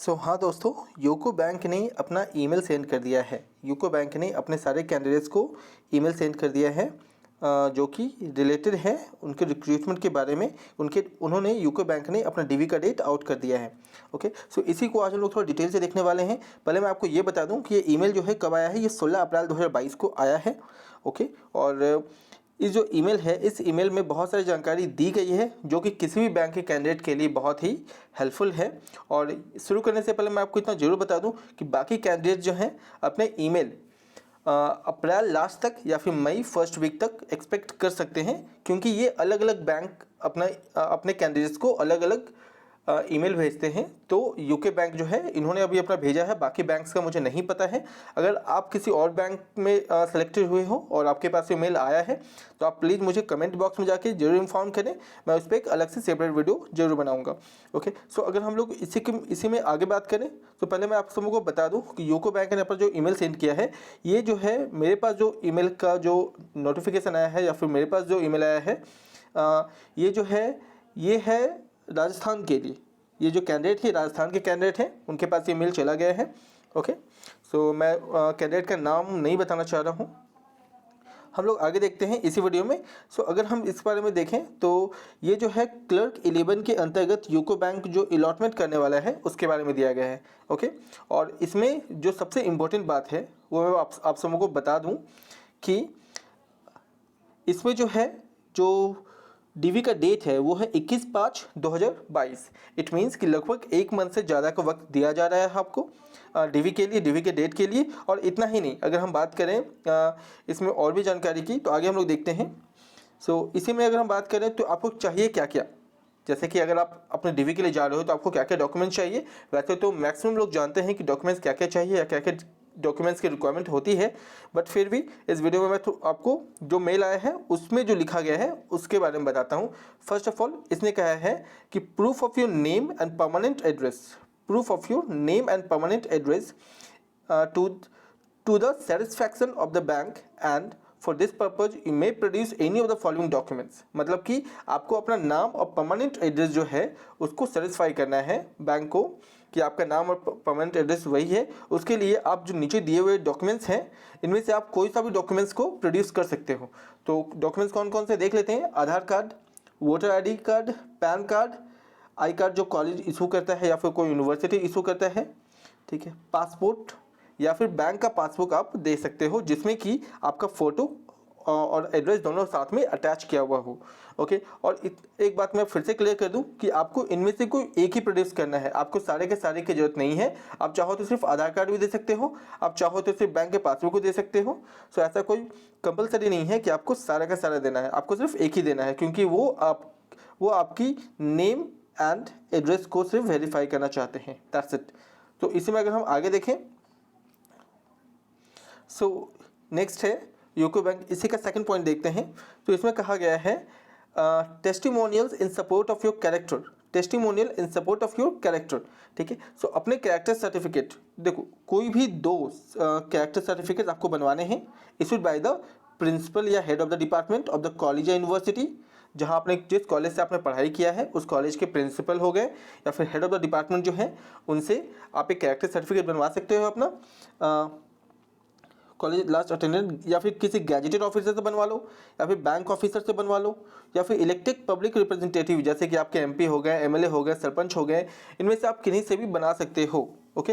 हाँ दोस्तों, UCO bank ने अपना ईमेल सेंड कर दिया है। यूको बैंक ने अपने सारे कैंडिडेट्स को ईमेल सेंड कर दिया है जो कि रिलेटेड है उनके रिक्रूटमेंट के बारे में। उन्होंने यूको बैंक ने अपना डीवी का डेट आउट कर दिया है। ओके, सो इसी को आज हम लोग थोड़ा डिटेल से देखने वाले हैं। पहले मैं आपको ये बता दूं कि ये ईमेल जो है कब आया है। ये 16 अप्रैल 2022 को आया है। ओके, और इस जो ईमेल है, इस ईमेल में बहुत सारी जानकारी दी गई है जो कि किसी भी बैंक के कैंडिडेट के लिए बहुत ही हेल्पफुल है। और शुरू करने से पहले मैं आपको इतना ज़रूर बता दूं कि बाकी कैंडिडेट जो हैं अपने ईमेल अप्रैल लास्ट तक या फिर मई फर्स्ट वीक तक एक्सपेक्ट कर सकते हैं, क्योंकि ये अलग अलग बैंक अपने कैंडिडेट्स को अलग अलग ईमेल भेजते हैं। तो यूके बैंक जो है इन्होंने अभी अपना भेजा है, बाकी बैंक्स का मुझे नहीं पता है। अगर आप किसी और बैंक में सेलेक्टेड हुए हो और आपके पास ईमेल आया है तो आप प्लीज़ मुझे कमेंट बॉक्स में जाके जरूर इन्फॉर्म करें। मैं उस पर एक अलग से सेपरेट वीडियो जरूर बनाऊंगा। ओके, सो अगर हम लोग इसी में आगे बात करें तो पहले मैं आप सबको बता दूं कि यूको बैंक ने अपना जो ईमेल सेंड किया है, ये जो है मेरे पास जो ईमेल का जो नोटिफिकेशन आया है या फिर मेरे पास जो ईमेल आया है, ये जो है ये है राजस्थान के लिए। ये जो कैंडिडेट है राजस्थान के कैंडिडेट हैं, उनके पास ये मेल चला गया है। ओके, सो मैं कैंडिडेट का नाम नहीं बताना चाह रहा हूँ। हम लोग आगे देखते हैं इसी वीडियो में। सो अगर हम इस बारे में देखें तो ये जो है क्लर्क 11 के अंतर्गत यूको बैंक जो अलॉटमेंट करने वाला है उसके बारे में दिया गया है। ओके, और इसमें जो सबसे इम्पोर्टेंट बात है वो मैं आप सबों को बता दूं कि इसमें जो है जो डीवी का डेट है वो है 21/5/2022। इट मीन्स कि लगभग एक मंथ से ज़्यादा का वक्त दिया जा रहा है आपको डीवी के लिए, डीवी के डेट के लिए। और इतना ही नहीं, अगर हम बात करें इसमें और भी जानकारी की तो आगे हम लोग देखते हैं। इसी में अगर हम बात करें तो आपको चाहिए क्या क्या, जैसे कि अगर आप अपने डीवी के लिए जा रहे हो तो आपको क्या क्या डॉक्यूमेंट चाहिए। वैसे तो मैक्सिमम लोग जानते हैं कि डॉक्यूमेंट्स क्या क्या चाहिए या क्या क्या डॉक्यूमेंट्स की रिक्वायरमेंट होती है, बट फिर भी इस वीडियो में मैं तो आपको जो मेल आया है उसमें जो लिखा गया है उसके बारे में बताता हूँ। फर्स्ट ऑफ ऑल इसने कहा है कि proof of your name and permanent address, proof of your name and permanent address to the satisfaction of the bank and for this purpose you may produce any of the following documents. मतलब कि आपको अपना नाम और permanent address जो है उसको satisfy करना है बैंक को कि आपका नाम और परमानेंट एड्रेस वही है। उसके लिए आप जो नीचे दिए हुए डॉक्यूमेंट्स हैं इनमें से आप कोई सा भी डॉक्यूमेंट्स को प्रोड्यूस कर सकते हो। तो डॉक्यूमेंट्स कौन कौन से देख लेते हैं। Aadhaar card, voter ID card, PAN card, I card जो कॉलेज इशू करता है या फिर कोई यूनिवर्सिटी इशू करता है, ठीक है, पासपोर्ट या फिर बैंक का पासबुक आप दे सकते हो जिसमें कि आपका फ़ोटो और एड्रेस दोनों साथ में अटैच किया हुआ हो। ओके, और एक बात मैं फिर से क्लियर कर दूं कि आपको इनमें से कोई एक ही प्रोड्यूस करना है, आपको सारे के सारे की जरूरत नहीं है। आप चाहो तो सिर्फ आधार कार्ड भी दे सकते हो, आप चाहो तो सिर्फ बैंक के पासबुक को दे सकते हो। ऐसा कोई कंपलसरी नहीं है कि आपको सारा का सारा देना है, आपको सिर्फ एक ही देना है, क्योंकि वो आपकी नेम एंड एड्रेस को सिर्फ वेरीफाई करना चाहते हैं, दैट्स इट। तो इसी में अगर हम आगे देखें नेक्स्ट है यूको बैंक, इसी का सेकंड पॉइंट देखते हैं। तो इसमें कहा गया है testimonials in support of your character, testimonial in support of your character, ठीक है। अपने कैरेक्टर सर्टिफिकेट, देखो कोई भी दो कैरेक्टर सर्टिफिकेट आपको बनवाने हैं इशूड बाय द प्रिंसिपल या head of the department of the college या यूनिवर्सिटी। जहाँ आपने जिस कॉलेज से आपने पढ़ाई किया है उस कॉलेज के प्रिंसिपल हो गए या फिर हेड ऑफ द डिपार्टमेंट जो है उनसे आप एक कैरेक्टर सर्टिफिकेट बनवा सकते हो अपना कॉलेज लास्ट अटेंडेंट, या फिर किसी गैजेटेड ऑफिसर से बनवा लो या फिर बैंक ऑफिसर से बनवा लो या फिर इलेक्टेड पब्लिक रिप्रेजेंटेटिव जैसे कि आपके एमपी हो गए, एमएलए हो गए, सरपंच हो गए, इनमें से आप किन्हीं से भी बना सकते हो। ओके,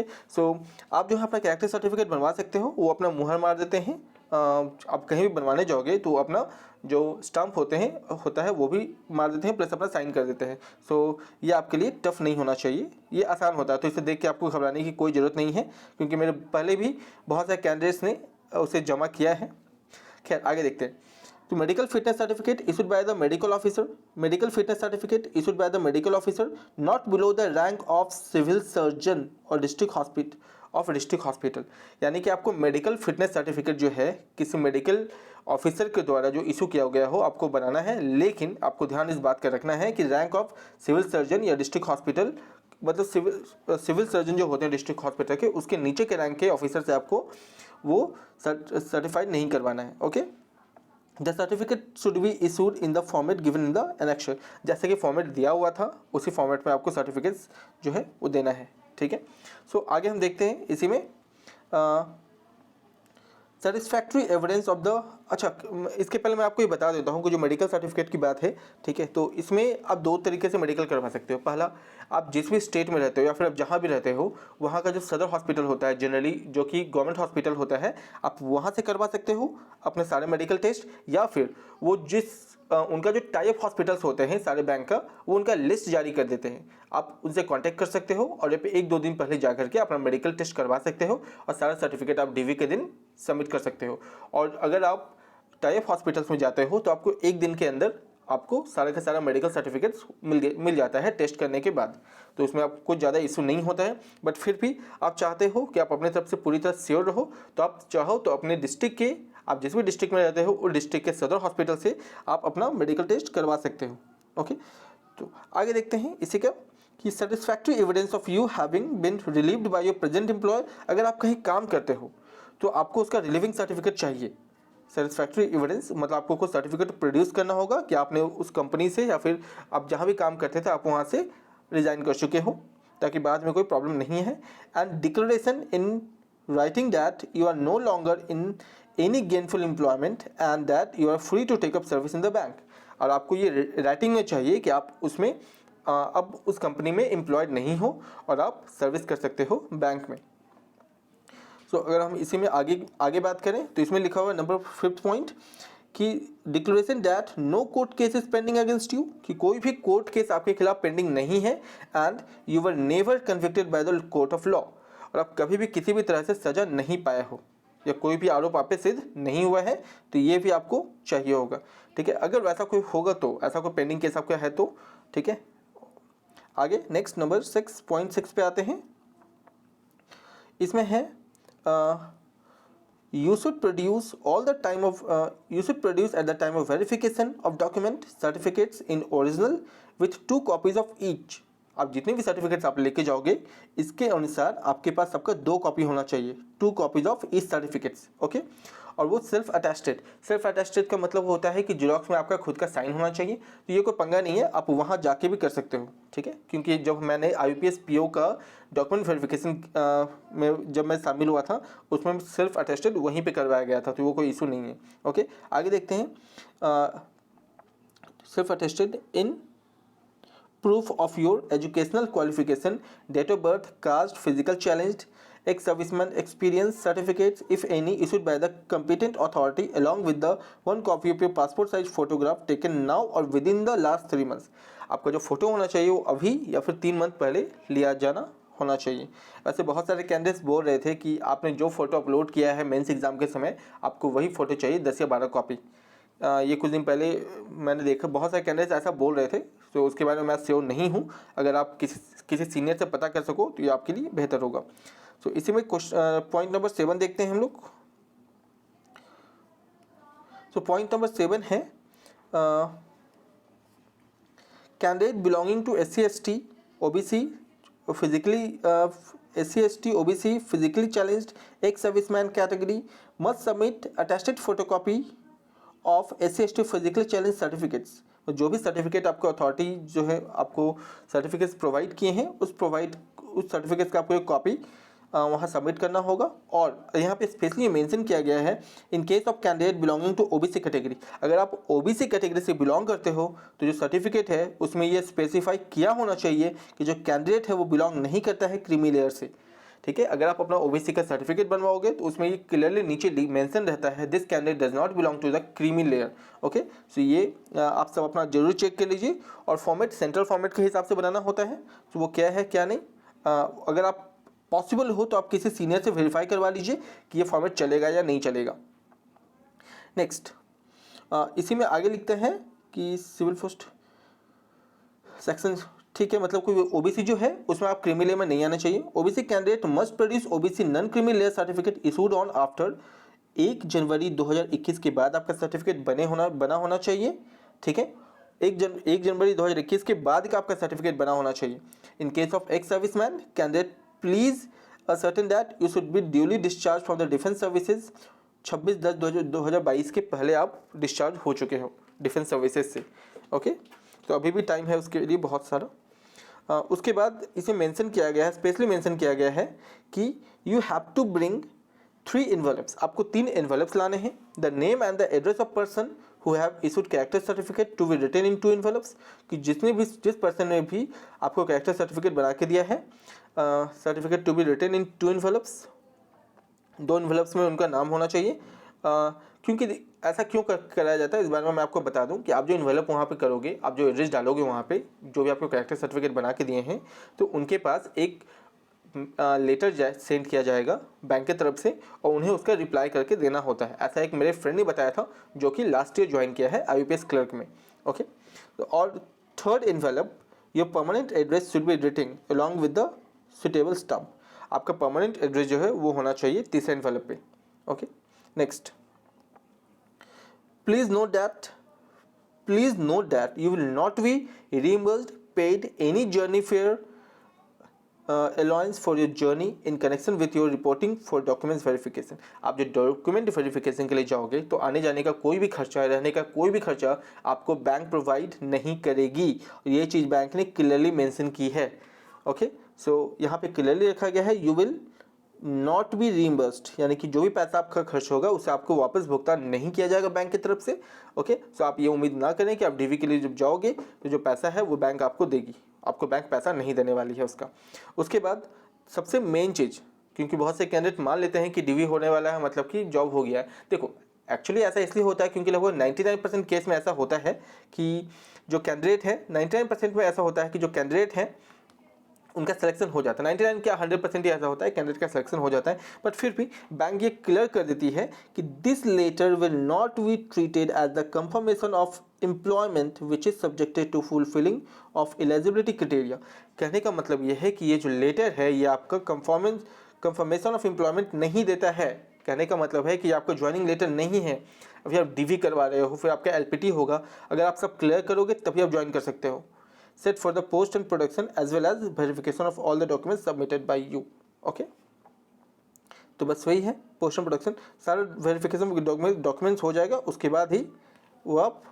आप जो है अपना कैरेक्टर सर्टिफिकेट बनवा सकते हो, वो अपना मुहर मार देते हैं। आप कहीं भी बनवाने जाओगे तो अपना जो स्टाम्प होता है वो भी मार देते हैं, प्लस अपना साइन कर देते हैं। ये आपके लिए टफ नहीं होना चाहिए, ये आसान होता है। तो इसे देख के आपको घबराने की कोई ज़रूरत नहीं है, क्योंकि मेरे पहले भी बहुत सारे कैंडिडेट्स ने उसे जमा किया है। खैर आगे देखते हैं। तो medical fitness certificate issued by the medical officer, medical fitness certificate issued by the medical officer not below the rank of civil surgeon और डिस्ट्रिक्ट हॉस्पिटल। यानी कि आपको मेडिकल फिटनेस सर्टिफिकेट जो है किसी मेडिकल ऑफिसर के द्वारा जो इशू किया गया हो आपको बनाना है, लेकिन आपको ध्यान इस बात का रखना है कि रैंक ऑफ सिविल सर्जन या डिस्ट्रिक्ट हॉस्पिटल, मतलब सिविल सर्जन जो होते हैं डिस्ट्रिक्ट हॉस्पिटल के, उसके नीचे के रैंक के ऑफिसर से आपको वो सर्टिफाइड नहीं करवाना है। Okay, the certificate should be issued in the format given in the annexure. जैसे कि फॉर्मेट दिया हुआ था उसी फॉर्मेट में आपको सर्टिफिकेट्स जो है वो देना है, ठीक है। सो आगे हम देखते हैं इसी में सेटिस्फैक्ट्री एविडेंस ऑफ द, अच्छा इसके पहले मैं आपको ये बता देता हूँ कि जो मेडिकल सर्टिफिकेट की बात है, ठीक है, तो इसमें आप दो तरीके से मेडिकल करवा सकते हो। पहला, आप जिस भी स्टेट में रहते हो या फिर आप जहाँ भी रहते हो वहाँ का जो सदर हॉस्पिटल होता है जनरली, जो कि गवर्नमेंट हॉस्पिटल होता है, आप वहाँ से करवा सकते हो अपने सारे मेडिकल टेस्ट, या फिर वो जिस उनका जो टाइप हॉस्पिटल्स होते हैं सारे बैंक का, वो उनका लिस्ट जारी कर देते हैं, आप उनसे कांटेक्ट कर सकते हो और ये पे 1-2 दिन पहले जा करके अपना मेडिकल टेस्ट करवा सकते हो और सारा सर्टिफिकेट आप डीवी के दिन सबमिट कर सकते हो। और अगर आप टाइप हॉस्पिटल्स में जाते हो तो आपको 1 दिन के अंदर आपको सारा का सारा मेडिकल सर्टिफिकेट्स मिल जाता है टेस्ट करने के बाद, तो इसमें आपको कुछ ज़्यादा इशू नहीं होता है। बट फिर भी आप चाहते हो कि आप अपने तरफ से पूरी तरह श्योर रहो, तो आप चाहो तो अपने डिस्ट्रिक्ट के, आप जिस भी डिस्ट्रिक्ट में रहते हो उस डिस्ट्रिक्ट के सदर हॉस्पिटल से आप अपना मेडिकल टेस्ट करवा सकते हो। ओके, तो आगे देखते हैं इसी का कि satisfactory evidence of you having been relieved by your present employer. अगर आप कहीं काम करते हो तो आपको उसका रिलीविंग सर्टिफिकेट चाहिए। सेटिस्फैक्ट्री एविडेंस मतलब आपको कोई सर्टिफिकेट प्रोड्यूस करना होगा कि आपने उस कंपनी से या फिर आप जहाँ भी काम करते थे आप वहाँ से रिज़ाइन कर चुके हो, ताकि बाद में कोई प्रॉब्लम नहीं है। And declaration in writing that you are no longer in any gainful employment and that you are free to take up service in the bank. और आपको ये राइटिंग में चाहिए कि आप उसमें अब उस कंपनी में एम्प्लॉयड नहीं हो और आप सर्विस कर सकते हो बैंक में। सो अगर हम इसी में आगे बात करें तो इसमें लिखा हुआ है नंबर 5th पॉइंट कि declaration that no court case is pending against you, कि कोई भी कोर्ट केस आपके खिलाफ पेंडिंग नहीं है। And you were never convicted by the court of law, और आप कभी भी किसी भी तरह से सजा नहीं पाए हो या कोई भी आरोप आप पे सिद्ध नहीं हुआ है, तो ये भी आपको चाहिए होगा। ठीक है, अगर वैसा कोई होगा तो ऐसा कोई पेंडिंग केस आपका है तो ठीक है। आगे नेक्स्ट नंबर 6.6 पे आते हैं। इसमें है you should produce at the time of verification of document certificates in original with 2 copies of each। आप जितने भी सर्टिफिकेट्स आप लेके जाओगे इसके अनुसार आपके पास सबका 2 कॉपी होना चाहिए, 2 copies of each certificates. Okay, और वो सेल्फ अटेस्टेड का मतलब होता है कि जेरोक्स में आपका खुद का साइन होना चाहिए। तो ये कोई पंगा नहीं है, आप वहाँ जाके भी कर सकते हो। ठीक है, क्योंकि जब मैंने IBPS PO का डॉक्यूमेंट वेरिफिकेशन में जब मैं शामिल हुआ था उसमें सेल्फ अटेस्टेड वहीं पे करवाया गया था, तो वो कोई इशू नहीं है। ओके, आगे देखते हैं self attested in proof of your educational qualification, date of birth, caste, physical challenged, ex-serviceman experience certificates if any issued by the competent authority along with the 1 copy of your passport size photograph taken now or within the last 3 months। आपका जो photo होना चाहिए वो अभी या फिर 3 month पहले लिया जाना होना चाहिए। वैसे बहुत सारे कैंडिडेट्स बोल रहे थे कि आपने जो फोटो अपलोड किया है मेंस एग्जाम के समय आपको वही फोटो चाहिए 10 या 12 कॉपी। ये कुछ दिन पहले मैंने देखा बहुत सारे कैंडिडेट्स ऐसा बोल रहे थे, तो उसके बारे में मैं श्योर नहीं हूँ। अगर आप किसी सीनियर से पता कर सको तो ये आपके लिए बेहतर होगा। तो इसी में पॉइंट नंबर 7 देखते हैं हम लोग। तो पॉइंट नंबर 7 है candidate belonging to SC/ST OBC physically challenged ex serviceman category must submit attested photocopy of SC/ST physically challenge certificates. जो भी सर्टिफिकेट आपको अथॉरिटी जो है आपको सर्टिफिकेट्स प्रोवाइड किए हैं उस सर्टिफिकेट्स का आपको एक कॉपी वहाँ सबमिट करना होगा। और यहाँ पे स्पेशली मेंशन किया गया है in case of candidate belonging to OBC category. अगर आप OBC कैटेगरी से बिलोंग करते हो तो जो सर्टिफिकेट है उसमें ये स्पेसिफाई किया होना चाहिए कि जो कैंडिडेट है वो बिलोंग नहीं करता है क्रीमी लेयर से। ठीक है, अगर आप अपना OBC का सर्टिफिकेट बनवाओगे तो उसमें ये क्लियरली नीचे मेंशन रहता है this candidate does not belong to the creamy layer. Okay, so ये आप सब अपना जरूर चेक कर लीजिए। और फॉर्मेट सेंट्रल फॉर्मेट के हिसाब से बनाना होता है, तो वो क्या है क्या नहीं। अगर आप पॉसिबल हो तो आप किसी सीनियर से वेरीफाई करवा लीजिए कि ये फॉर्मेट चलेगा या नहीं चलेगा। नेक्स्ट इसी में आगे लिखते हैं कि सिविल पोस्ट सेक्शन, ठीक है, मतलब कोई OBC जो है उसमें आप क्रीमी लेयर में नहीं आना चाहिए। OBC candidate must produce OBC non creamy layer certificate issued on after 1 जनवरी 2021 के बाद आपका सर्टिफिकेट बना होना चाहिए। ठीक है, 1 जनवरी 2021 के बाद का आपका सर्टिफिकेट बना होना चाहिए। इन case of ex serviceman candidate please ascertain that you should be duly discharge from the defence services 26/10/2022 के पहले आप डिस्चार्ज हो चुके हो डिफेंस सर्विसेज से। ओके, तो अभी भी टाइम है उसके लिए बहुत सारा। उसके बाद इसे मेंशन किया गया है, स्पेशली मेंशन किया गया है कि you have to bring 3 envelopes, आपको 3 envelopes लाने हैं। The name and the address of person who have issued character certificate to be written in 2 envelopes, कि जिस पर्सन ने भी आपको कैरेक्टर सर्टिफिकेट बना के दिया है, certificate to be written in 2 envelopes, 2 envelopes में उनका नाम होना चाहिए। क्योंकि ऐसा क्यों कराया जाता है इस बारे में मैं आपको बता दूं कि आप जो इन्वेलप वहाँ पे करोगे, आप जो एड्रेस डालोगे वहाँ पे, जो भी आपको कैरेक्टर सर्टिफिकेट बना के दिए हैं, तो उनके पास एक लेटर सेंड किया जाएगा बैंक की तरफ से और उन्हें उसका रिप्लाई करके देना होता है। ऐसा एक मेरे फ्रेंड ने बताया था जो कि लास्ट ईयर ज्वाइन किया है IBPS क्लर्क में। ओके, तो और third envelope, your permanent address should be written along with the suitable stamp, आपका परमानेंट एड्रेस जो है वो होना चाहिए तीसरे इन्वेलप पे। Okay, next, please note that you will not be reimbursed, paid any journey fare allowance for your journey in connection with your reporting for documents verification। आप जो डॉक्यूमेंट वेरिफिकेशन के लिए जाओगे तो आने जाने का कोई भी खर्चा, रहने का कोई भी खर्चा आपको बैंक प्रोवाइड नहीं करेगी। ये चीज़ बैंक ने क्लियरली मेंशन की है। ओके, सो यहाँ पे क्लियरली रखा गया है यू विल नॉट बी रीइंबर्स्ड, यानी कि जो भी पैसा आपका खर्च होगा उसे आपको वापस भुगतान नहीं किया जाएगा बैंक की तरफ से। ओके, सो आप ये उम्मीद ना करें कि आप DV के लिए जब जाओगे तो जो पैसा है वो बैंक आपको देगी, आपको बैंक पैसा नहीं देने वाली है उसका। उसके बाद सबसे मेन चीज़, क्योंकि बहुत से कैंडिडेट मान लेते हैं कि DV होने वाला है मतलब कि जॉब हो गया है। देखो, एक्चुअली ऐसा इसलिए होता है क्योंकि लगभग 99% केस में ऐसा होता है कि जो कैंडिडेट है, 99% में ऐसा होता है कि जो कैंडिडेट हैं उनका सिलेक्शन हो जाता है। 99 क्या 100% ही ऐसा होता है, कैंडिडेट का सिलेक्शन हो जाता है। बट फिर भी बैंक ये क्लियर कर देती है कि this letter will not be treated as the confirmation of employment which is subjected to fulfilling of eligibility criteria. कहने का मतलब ये है कि ये जो लेटर है ये आपका कंफर्मेशन ऑफ एम्प्लॉयमेंट नहीं देता है। कहने का मतलब है कि आपका ज्वाइनिंग लेटर नहीं है, अभी आप DV करवा रहे हो, फिर आपका LPT होगा, अगर आप सब क्लियर करोगे तभी आप ज्वाइन कर सकते हो। Set for the post and production as well as verification of all the documents submitted by you। Okay, तो बस वही है, पोस्ट एंड प्रोडक्शन सारा वेरिफिकेशन डॉक्यूमेंट्स हो जाएगा, उसके बाद ही वो आप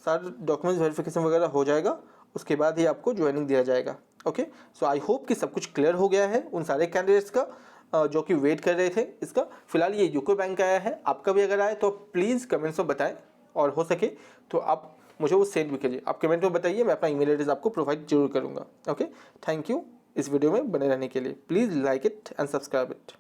सारे डॉक्यूमेंट्स वेरिफिकेशन वगैरह हो जाएगा, उसके बाद ही आपको ज्वाइनिंग दिया जाएगा। ओके, सो आई होप कि सब कुछ क्लियर हो गया है उन सारे कैंडिडेट्स का जो कि वेट कर रहे थे इसका। फिलहाल ये यूको बैंक आया है, आपका भी अगर आए तो प्लीज़ कमेंट्स में बताएं, और हो सके तो आप मुझे वो सेंड भी कीजिए। आप कमेंट में बताइए, मैं अपना ईमेल एड्रेस आपको प्रोवाइड जरूर करूँगा। ओके, थैंक यू इस वीडियो में बने रहने के लिए। Please like it and subscribe it.